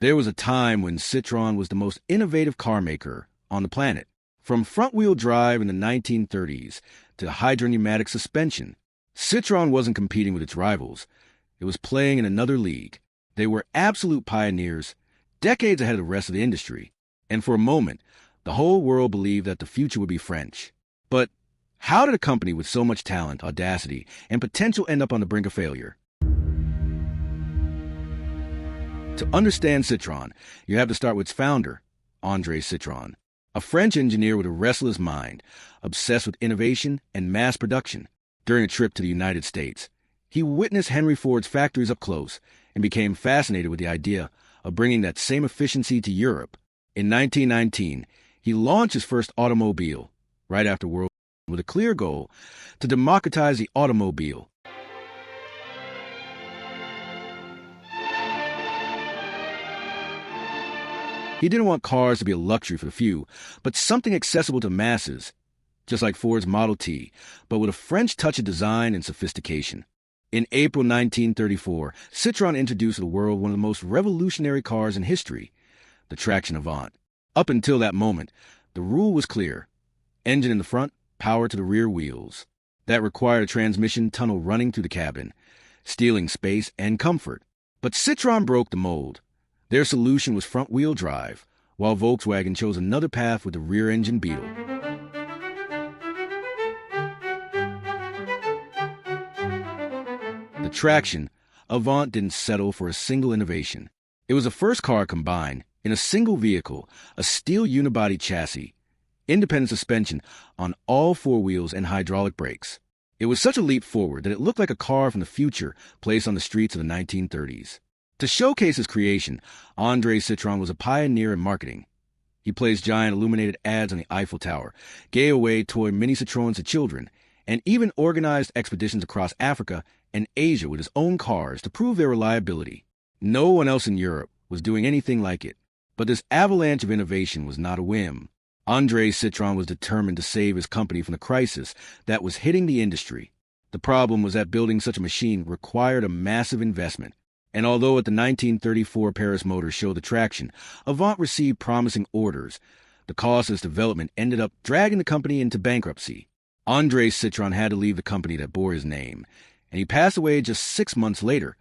There was a time when Citroën was the most innovative car maker on the planet. From front-wheel drive in the 1930s to hydropneumatic suspension, Citroën wasn't competing with its rivals. It was playing in another league. They were absolute pioneers, decades ahead of the rest of the industry. And for a moment, the whole world believed that the future would be French. But how did a company with so much talent, audacity, and potential end up on the brink of failure? To understand Citroën, you have to start with its founder, André Citroën, a French engineer with a restless mind, obsessed with innovation and mass production. During a trip to the United States, he witnessed Henry Ford's factories up close and became fascinated with the idea of bringing that same efficiency to Europe. In 1919, he launched his first automobile, right after World War, with a clear goal to democratize the automobile. He didn't want cars to be a luxury for the few, but something accessible to masses, just like Ford's Model T, but with a French touch of design and sophistication. In April 1934, Citroën introduced to the world one of the most revolutionary cars in history, the Traction Avant. Up until that moment, the rule was clear. Engine in the front, power to the rear wheels. That required a transmission tunnel running through the cabin, stealing space and comfort. But Citroën broke the mold. Their solution was front-wheel drive, while Volkswagen chose another path with the rear-engine Beetle. The Traction Avant didn't settle for a single innovation. It was the first car combined, in a single vehicle, a steel unibody chassis, independent suspension on all four wheels and hydraulic brakes. It was such a leap forward that it looked like a car from the future placed on the streets of the 1930s. To showcase his creation, André Citroën was a pioneer in marketing. He placed giant illuminated ads on the Eiffel Tower, gave away toy mini Citroëns to children, and even organized expeditions across Africa and Asia with his own cars to prove their reliability. No one else in Europe was doing anything like it. But this avalanche of innovation was not a whim. André Citroën was determined to save his company from the crisis that was hitting the industry. The problem was that building such a machine required a massive investment. And although at the 1934 Paris Motor Show the Traction Avant received promising orders, the cost of its development ended up dragging the company into bankruptcy. André Citroën had to leave the company that bore his name, and he passed away just 6 months later,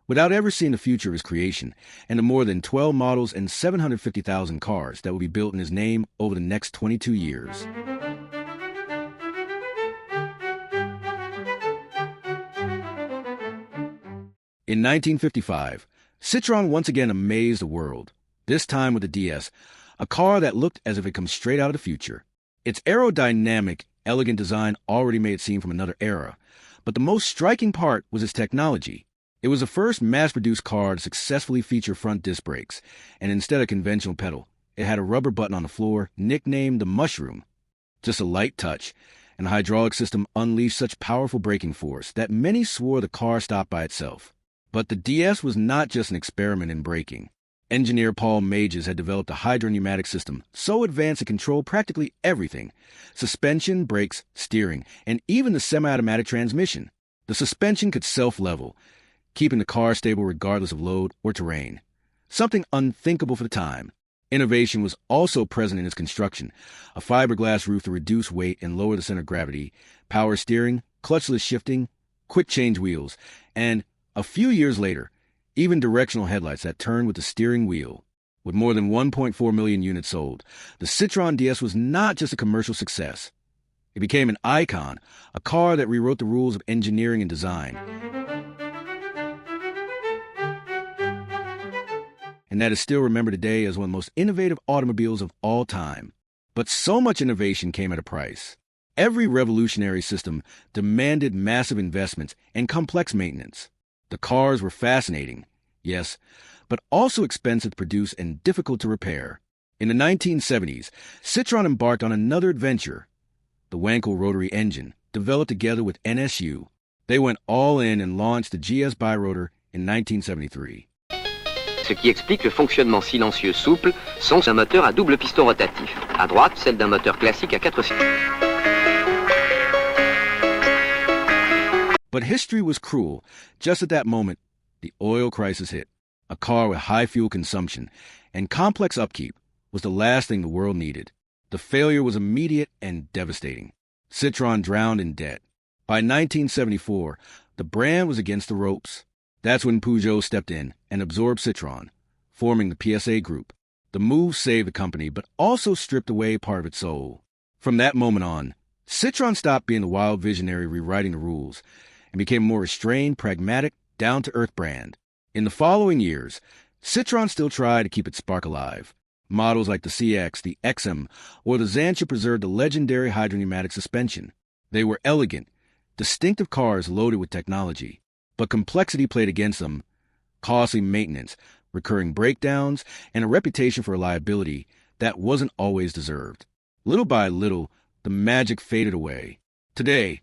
without ever seeing the future of his creation and the more than 12 models and 750,000 cars that would be built in his name over the next 22 years. In 1955, Citroën once again amazed the world, this time with the DS, a car that looked as if it come straight out of the future. Its aerodynamic, elegant design already made it seem from another era, but the most striking part was its technology. It was the first mass-produced car to successfully feature front disc brakes, and instead of conventional pedal, it had a rubber button on the floor nicknamed the Mushroom. Just a light touch, and the hydraulic system unleashed such powerful braking force that many swore the car stopped by itself. But the DS was not just an experiment in braking. Engineer Paul Mages had developed a hydropneumatic system so advanced it controlled practically everything: suspension, brakes, steering, and even the semi-automatic transmission. The suspension could self-level, keeping the car stable regardless of load or terrain. Something unthinkable for the time. Innovation was also present in its construction: a fiberglass roof to reduce weight and lower the center of gravity, power steering, clutchless shifting, quick-change wheels, and, a few years later, even directional headlights that turned with the steering wheel. With more than 1.4 million units sold, the Citroën DS was not just a commercial success. It became an icon, a car that rewrote the rules of engineering and design. And that is still remembered today as one of the most innovative automobiles of all time. But so much innovation came at a price. Every revolutionary system demanded massive investments and complex maintenance. The cars were fascinating, yes, but also expensive to produce and difficult to repair. In the 1970s, Citroën embarked on another adventure: the Wankel rotary engine, developed together with NSU. They went all in and launched the GS Birotor in 1973. Ce qui explique le fonctionnement silencieux souple sans un moteur à double piston rotatif. À droite, celle d'un moteur classique à 4 cylindres. But history was cruel. Just at that moment, the oil crisis hit. a car with high fuel consumption and complex upkeep, was the last thing the world needed. The failure was immediate and devastating. Citroën drowned in debt. By 1974, the brand was against the ropes. That's when Peugeot stepped in and absorbed Citroën, forming the PSA Group. The move saved the company, but also stripped away part of its soul. From that moment on, Citroën stopped being the wild visionary rewriting the rules and became a more restrained, pragmatic, down-to-earth brand. In the following years, Citroën still tried to keep its spark alive. Models like the CX, the XM, or the Xantia preserved the legendary hydropneumatic suspension. They were elegant, distinctive cars loaded with technology, but complexity played against them. Costly maintenance, recurring breakdowns, and a reputation for reliability that wasn't always deserved. Little by little, the magic faded away. Today,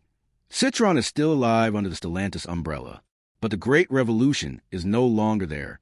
Citroën is still alive under the Stellantis umbrella, but the great revolution is no longer there.